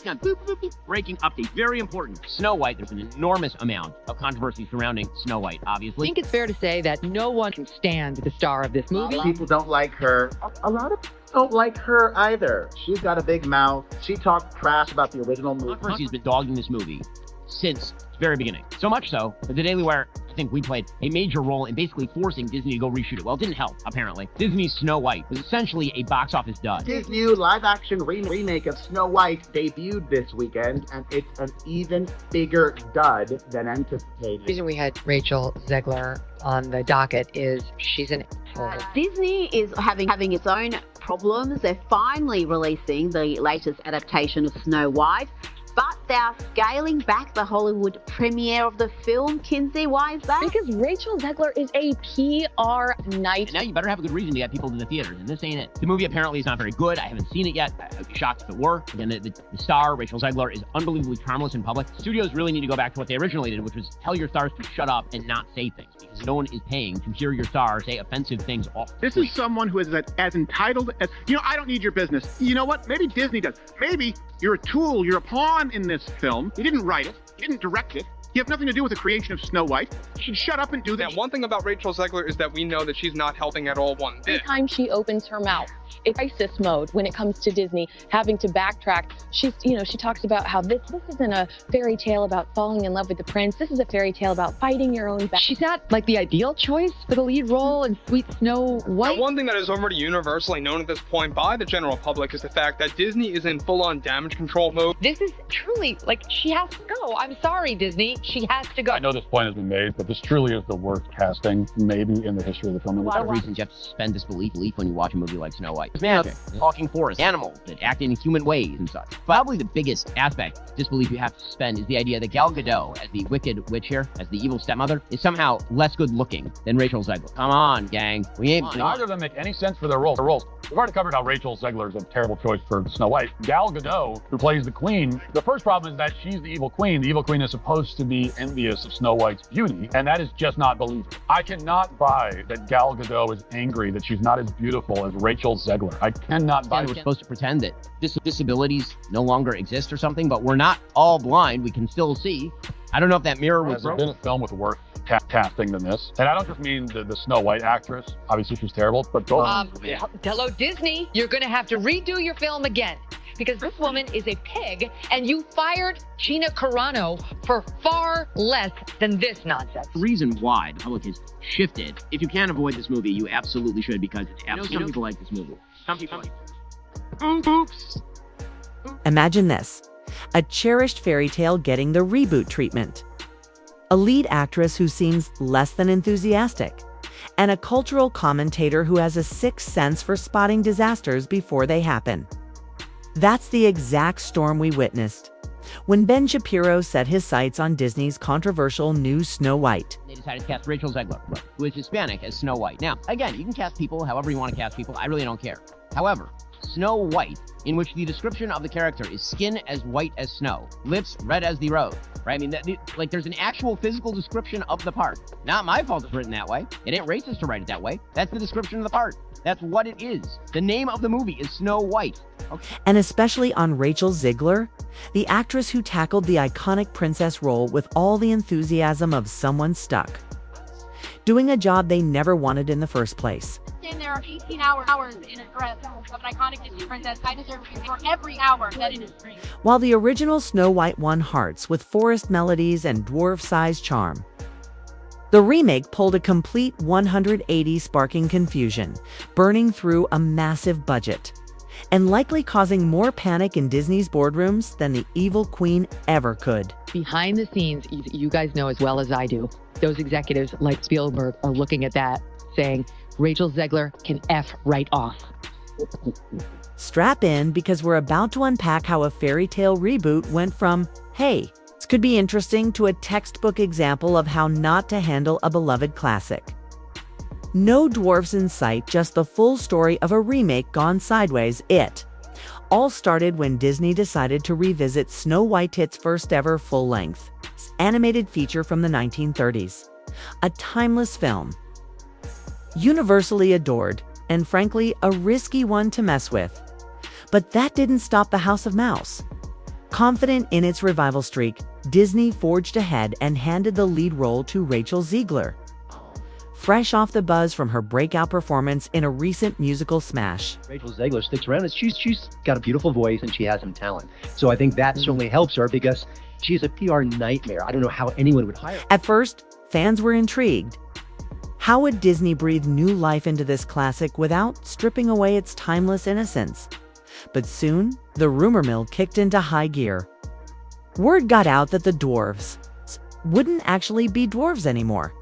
on. Boop, boop, boop. Breaking update. Very important. Snow White. There's an enormous amount of controversy surrounding Snow White, obviously. I think it's fair to say that no one can stand the star of this movie. People don't like her. A lot of people don't like her either. She's got a big mouth. She talked trash about the original movie. Controversy's been dogging this movie since its very beginning. So much so that the Daily Wire, I think, we played a major role in basically forcing Disney to go reshoot it. Well, it didn't help, apparently. Disney's Snow White was essentially a box office dud. Disney live-action remake of Snow White debuted this weekend, and it's an even bigger dud than anticipated. The reason we had Rachel Zegler on the docket is she's an asshole. Disney is having its own problems. They're finally releasing the latest adaptation of Snow White, but they're scaling back the Hollywood premiere of the film. Kinsey, why is that? Because Rachel Zegler is a PR nightmare. And now you better have a good reason to get people to the theaters, and this ain't it. The movie apparently is not very good. I haven't seen it yet. I'd be shocked if it were. Again, the star, Rachel Zegler, is unbelievably charmless in public. Studios really need to go back to what they originally did, which was tell your stars to shut up and not say things, because no one is paying to hear your star say offensive things off. This is someone who is as entitled as, I don't need your business. You know what? Maybe Disney does. Maybe you're a tool, you're a pawn in this film. You didn't write it. You didn't direct it. You have nothing to do with the creation of Snow White. You should shut up and do that. Yeah, one thing about Rachel Zegler is that we know that she's not helping at all one bit. Every time she opens her mouth, it's crisis mode when it comes to Disney, having to backtrack. She talks about how this isn't a fairy tale about falling in love with the prince. This is a fairy tale about fighting your own battle. She's not like the ideal choice for the lead role in Sweet Snow White. Now, one thing that is already universally known at this point by the general public is the fact that Disney is in full-on damage control mode. This is truly, she has to go. I'm sorry, Disney. She has to go. I know this point has been made, but this truly is the worst casting maybe in the history of the film. A lot of reasons you have to suspend disbelief when you watch a movie like Snow White. There's magic, talking forests, animals that act in human ways and such. Probably the biggest aspect of disbelief you have to suspend is the idea that Gal Gadot, as the wicked witch here, as the evil stepmother, is somehow less good looking than Rachel Zegler. Come on, gang. We ain't... Neither of them make any sense for their roles. We've already covered how Rachel Zegler is a terrible choice for Snow White. Gal Gadot, who plays the queen, the first problem is that she's the evil queen. The evil queen is supposed to be envious of Snow White's beauty, and that is just not believable. I cannot buy that Gal Gadot is angry that she's not as beautiful as Rachel Zegler. I cannot buy it. We're supposed to pretend that disabilities no longer exist or something, but we're not all blind. We can still see. I don't know if that mirror was broken. Has there been a film with worse casting than this? And I don't just mean the Snow White actress. Obviously, she's terrible, but both. Hello, Disney. You're going to have to redo your film again, because this woman is a pig, and you fired Gina Carano for far less than this nonsense. The reason why the public has shifted, if you can't avoid this movie, you absolutely should, because it's absolutely some people like this movie. Some people like it. Oops. Imagine this: a cherished fairy tale getting the reboot treatment. A lead actress who seems less than enthusiastic, and a cultural commentator who has a sixth sense for spotting disasters before they happen. That's the exact storm we witnessed when Ben Shapiro set his sights on Disney's controversial new Snow White. They decided to cast Rachel Zegler, who is Hispanic, as Snow White. Now, again, you can cast people however you want to cast people. I really don't care. However, Snow White, in which the description of the character is skin as white as snow, lips red as the rose, right? I mean, there's an actual physical description of the part. Not my fault it's written that way. It ain't racist to write it that way. That's the description of the part. That's what it is. The name of the movie is Snow White. Okay. And especially on Rachel Zegler, the actress who tackled the iconic princess role with all the enthusiasm of someone stuck, doing a job they never wanted in the first place. There are 18 hours in a dress of an iconic Disney princess. I deserve to for every hour that it is screened. While the original Snow White won hearts with forest melodies and dwarf-sized charm, the remake pulled a complete 180, sparking confusion, burning through a massive budget, and likely causing more panic in Disney's boardrooms than the evil queen ever could. Behind the scenes, you guys know as well as I do, those executives like Spielberg are looking at that saying, Rachel Zegler can F right off. Strap in, because we're about to unpack how a fairy tale reboot went from, hey, this could be interesting, to a textbook example of how not to handle a beloved classic. No dwarfs in sight, just the full story of a remake gone sideways. It all started when Disney decided to revisit Snow White's first ever full-length animated feature from the 1930s. A timeless film, universally adored, and frankly, a risky one to mess with. But that didn't stop the House of Mouse. Confident in its revival streak, Disney forged ahead and handed the lead role to Rachel Zegler, fresh off the buzz from her breakout performance in a recent musical smash. Rachel Zegler sticks around. She's got a beautiful voice and she has some talent. So I think that certainly helps her because she's a PR nightmare. I don't know how anyone would hire her. At first, fans were intrigued. How would Disney breathe new life into this classic without stripping away its timeless innocence? But soon, the rumor mill kicked into high gear. Word got out that the dwarves wouldn't actually be dwarves anymore.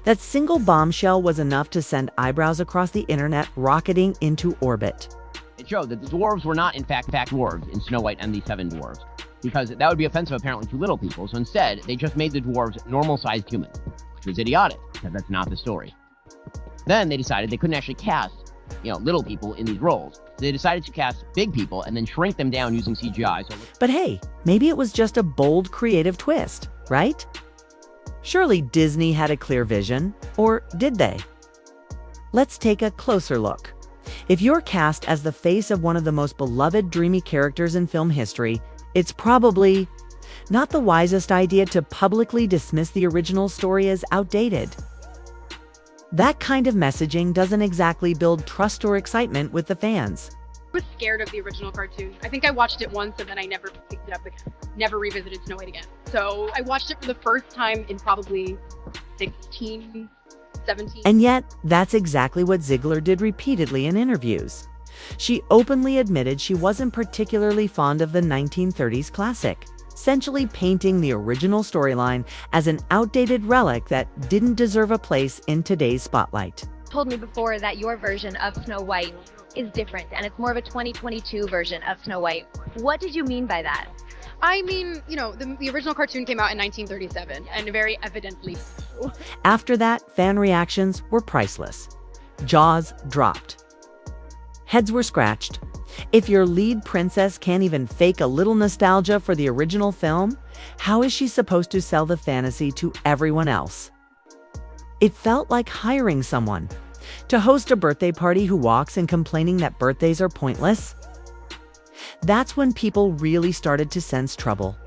That single bombshell was enough to send eyebrows across the internet rocketing into orbit. It showed that the dwarves were not, in fact, dwarves in Snow White and the Seven Dwarfs, because that would be offensive apparently to little people, so instead, they just made the dwarves normal-sized humans, which was idiotic, because that's not the story. Then they decided they couldn't actually cast, little people in these roles. They decided to cast big people and then shrink them down using CGI. But hey, maybe it was just a bold, creative twist, right? Surely Disney had a clear vision, or did they? Let's take a closer look. If you're cast as the face of one of the most beloved dreamy characters in film history, it's probably not the wisest idea to publicly dismiss the original story as outdated. That kind of messaging doesn't exactly build trust or excitement with the fans. I was scared of the original cartoon. I think I watched it once and then I never picked it up again. Never revisited Snow White again. So I watched it for the first time in probably 16, 17. And yet, that's exactly what Zegler did repeatedly in interviews. She openly admitted she wasn't particularly fond of the 1930s classic, essentially painting the original storyline as an outdated relic that didn't deserve a place in today's spotlight. Told me before that your version of Snow White is different and it's more of a 2022 version of Snow White. What did you mean by that? I mean, the original cartoon came out in 1937 and very evidently so. After that, fan reactions were priceless. Jaws dropped. Heads were scratched. If your lead princess can't even fake a little nostalgia for the original film, how is she supposed to sell the fantasy to everyone else? It felt like hiring someone to host a birthday party who walks in complaining that birthdays are pointless. That's when people really started to sense trouble.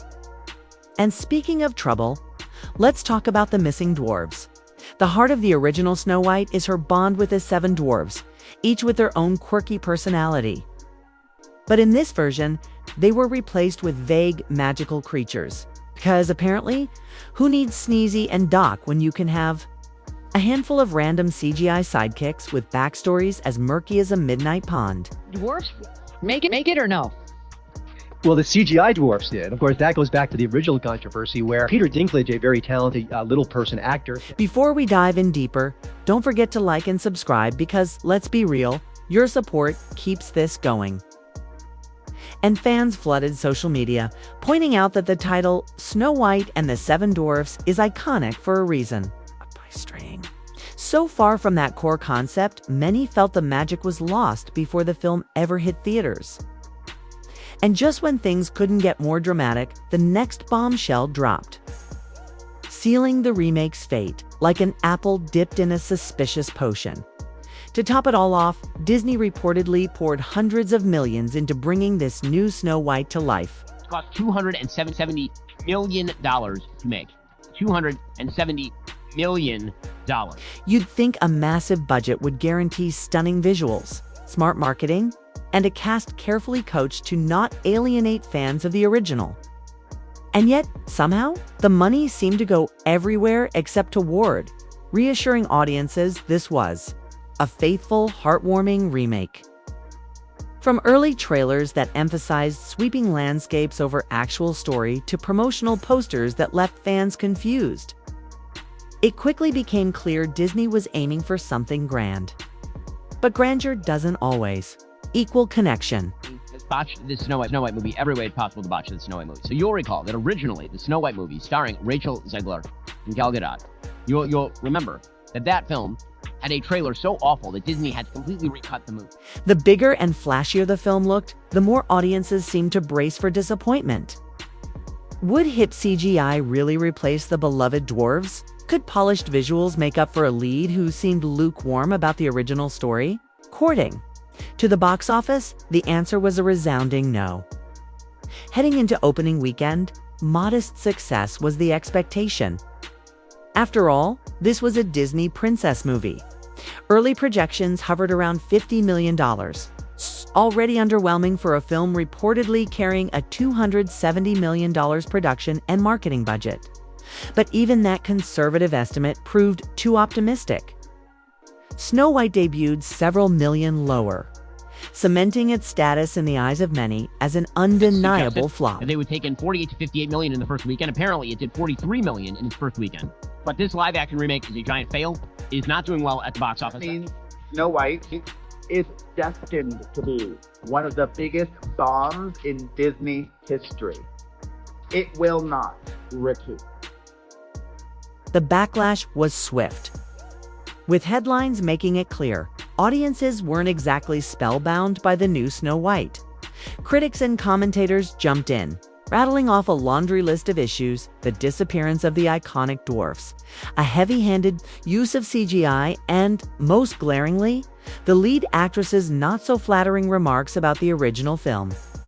And speaking of trouble, let's talk about the missing dwarves. The heart of the original Snow White is her bond with the seven dwarves, each with their own quirky personality. But in this version, they were replaced with vague, magical creatures. Because apparently, who needs Sneezy and Doc when you can have a handful of random CGI sidekicks with backstories as murky as a midnight pond? Dwarfs make it or no? Well, the CGI dwarfs did. Of course, that goes back to the original controversy where Peter Dinklage, a very talented little person actor. Before we dive in deeper, don't forget to like and subscribe because, let's be real, your support keeps this going. And fans flooded social media, pointing out that the title Snow White and the Seven Dwarfs is iconic for a reason. So far from that core concept, many felt the magic was lost before the film ever hit theaters. And just when things couldn't get more dramatic, the next bombshell dropped, sealing the remake's fate like an apple dipped in a suspicious potion. To top it all off, Disney reportedly poured hundreds of millions into bringing this new Snow White to life. It cost $270 million to make. $270 million. You'd think a massive budget would guarantee stunning visuals, smart marketing, and a cast carefully coached to not alienate fans of the original. And yet, somehow, the money seemed to go everywhere except to Ward, reassuring audiences this was a faithful, heartwarming remake. From early trailers that emphasized sweeping landscapes over actual story to promotional posters that left fans confused, it quickly became clear Disney was aiming for something grand. But grandeur doesn't always equal connection. Has botched the Snow White movie every way possible to botch the Snow White movie. So you'll recall that originally the Snow White movie starring Rachel Zegler and Gal Gadot, you'll remember that film had a trailer so awful that Disney had to completely recut the movie. The bigger and flashier the film looked, the more audiences seemed to brace for disappointment. Would hip CGI really replace the beloved dwarves? Could polished visuals make up for a lead who seemed lukewarm about the original story? Courting. To the box office, the answer was a resounding no. Heading into opening weekend, modest success was the expectation. After all, this was a Disney princess movie. Early projections hovered around $50 million. Already underwhelming for a film reportedly carrying a $270 million production and marketing budget. But even that conservative estimate proved too optimistic. Snow White debuted several million lower, cementing its status in the eyes of many as an undeniable flop. They would take in 48 to 58 million in the first weekend. Apparently, it did 43 million in its first weekend. But this live-action remake is a giant fail. It is not doing well at the box office. I mean, Snow White is destined to be one of the biggest bombs in Disney history. It will not recoup. The backlash was swift, with headlines making it clear audiences weren't exactly spellbound by the new Snow White. Critics and commentators jumped in, rattling off a laundry list of issues: the disappearance of the iconic dwarfs, a heavy-handed use of CGI, and, most glaringly, the lead actress's not-so-flattering remarks about the original film.